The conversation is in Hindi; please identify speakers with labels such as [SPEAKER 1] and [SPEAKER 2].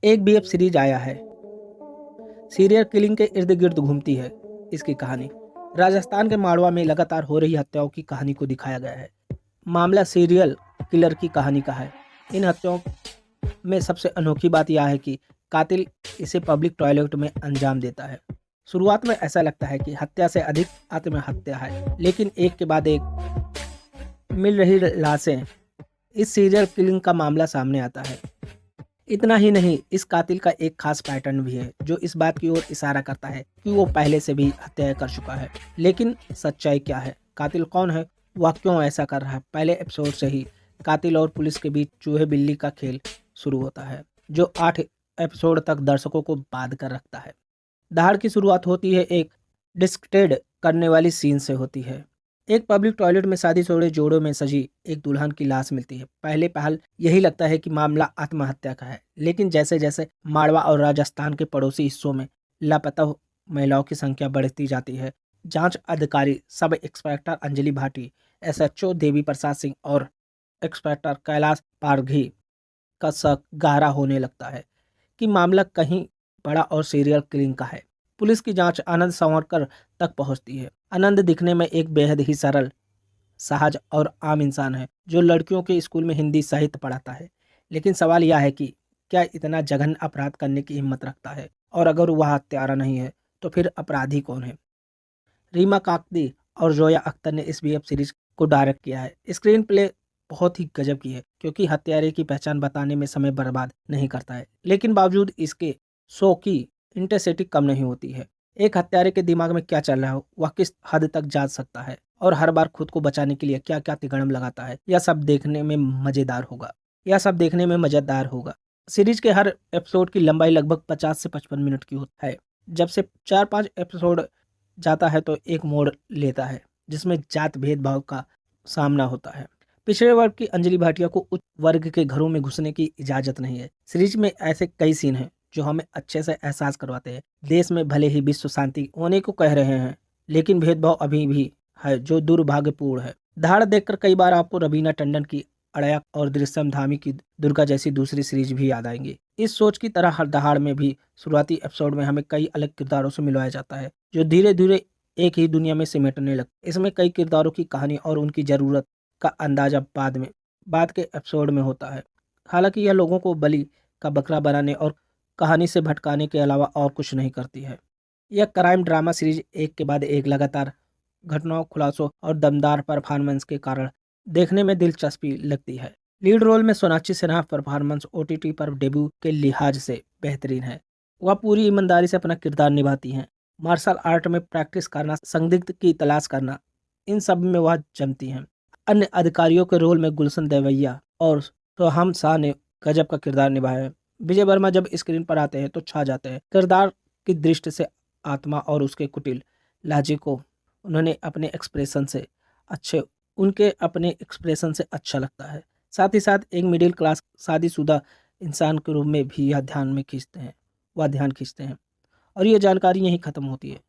[SPEAKER 1] एक वेब सीरीज आया है, सीरियल किलिंग के इर्द गिर्द घूमती है इसकी कहानी। राजस्थान के माड़वा में लगातार हो रही हत्याओं की कहानी को दिखाया गया है। मामला सीरियल किलर की कहानी का है। इन हत्याओं में सबसे अनोखी बात यह है कि कातिल इसे पब्लिक टॉयलेट में अंजाम देता है। शुरुआत में ऐसा लगता है कि हत्या से अधिक आत्महत्या है, लेकिन एक के बाद एक मिल रही लाशें इस सीरियल किलिंग का मामला सामने आता है। इतना ही नहीं, इस कातिल का एक खास पैटर्न भी है जो इस बात की ओर इशारा करता है कि वो पहले से भी हत्याएं कर चुका है। लेकिन सच्चाई क्या है? कातिल कौन है? वह क्यों ऐसा कर रहा है? पहले एपिसोड से ही कातिल और पुलिस के बीच चूहे बिल्ली का खेल शुरू होता है, जो 8 एपिसोड तक दर्शकों को बांध कर रखता है। दहाड़ की शुरुआत होती है एक डिस्क्टेड करने वाली सीन से होती है। एक पब्लिक टॉयलेट में शादीशुदा जोड़ों में सजी एक दुल्हन की लाश मिलती है। पहले पहल यही लगता है कि मामला आत्महत्या का है, लेकिन जैसे जैसे माड़वा और राजस्थान के पड़ोसी हिस्सों में लापता महिलाओं की संख्या बढ़ती जाती है, जांच अधिकारी sub inspector Anjali Bhati, SHO Devi Prasad Singh और इंस्पेक्टर कैलाश पारघी का शक गहरा होने लगता है कि मामला कहीं बड़ा और सीरियल किलिंग का है। पुलिस की जांच आनंद संवरकर तक पहुंचती है। आनंद दिखने में एक बेहद ही सरल, सहज और आम इंसान है जो लड़कियों के स्कूल में हिंदी साहित्य पढ़ाता है। लेकिन सवाल यह है कि क्या इतना जघन्य अपराध करने की हिम्मत रखता है? और अगर वह हत्यारा नहीं है तो फिर अपराधी कौन है? रीमा काकदी और जोया अख्तर ने इस वेब सीरीज को डायरेक्ट किया है। स्क्रीन प्ले बहुत ही गजब की है, क्योंकि हत्यारे की पहचान बताने में समय बर्बाद नहीं करता है, लेकिन बावजूद इसके शो की इंटेंसिटी कम नहीं होती है। एक हत्यारे के दिमाग में क्या चल रहा है, वह किस हद तक जान सकता है और हर बार खुद को बचाने के लिए क्या क्या तिगड़म लगाता है, यह सब देखने में मजेदार होगा। सीरीज के हर एपिसोड की लंबाई लगभग 50 से 55 मिनट की होती है। जब से 4-5 एपिसोड जाता है तो एक मोड़ लेता है जिसमें जात भेदभाव का सामना होता है। पिछड़े वर्ग की अंजलि भाटिया को उच्च वर्ग के घरों में घुसने की इजाजत नहीं है। सीरीज में ऐसे कई सीन हैं जो हमें अच्छे से एहसास करवाते हैं। देश में भले ही विश्व शांति होने को कह रहे हैं, लेकिन भेदभाव अभी भी है जो दुर्भाग्यपूर्ण है। दहाड़ देखकर कई बार आपको रवीना टंडन की अड़या और दृश्यम धामी की दुर्गा जैसी दूसरी सीरीज भी याद आएंगी। इस सोच की तरह हर दहाड़ में भी शुरुआती एपिसोड में हमें कई अलग किरदारों से मिलवाया जाता है जो धीरे धीरे एक ही दुनिया में सिमटने लगते। इसमें कई किरदारों की कहानी और उनकी जरूरत का अंदाजा बाद के एपिसोड में होता है। हालांकि यह लोगों को बलि का बकरा बनाने और कहानी से भटकाने के अलावा और कुछ नहीं करती है। यह क्राइम ड्रामा सीरीज एक के बाद एक लगातार घटनाओं, खुलासों और दमदार परफॉर्मेंस के कारण देखने में दिलचस्पी लगती है। लीड रोल में सोनाक्षी सिन्हा परफॉर्मेंस ओटीटी पर डेब्यू के लिहाज से बेहतरीन है। वह पूरी ईमानदारी से अपना किरदार निभाती हैं। मार्शल आर्ट में प्रैक्टिस करना, संदिग्ध की तलाश करना, इन सब में वह जमती हैं। अन्य अधिकारियों के रोल में गुलशन देवैया और सोहम शाह ने गजब का किरदार निभाया है। विजय वर्मा जब स्क्रीन पर आते हैं तो छा जाते हैं। किरदार की दृष्टि से आत्मा और उसके कुटिल लहजे को उनके अपने एक्सप्रेशन से अच्छा लगता है। साथ ही साथ एक मिडिल क्लास शादीशुदा इंसान के रूप में भी यह ध्यान खींचते हैं और ये जानकारी यहीं खत्म होती है।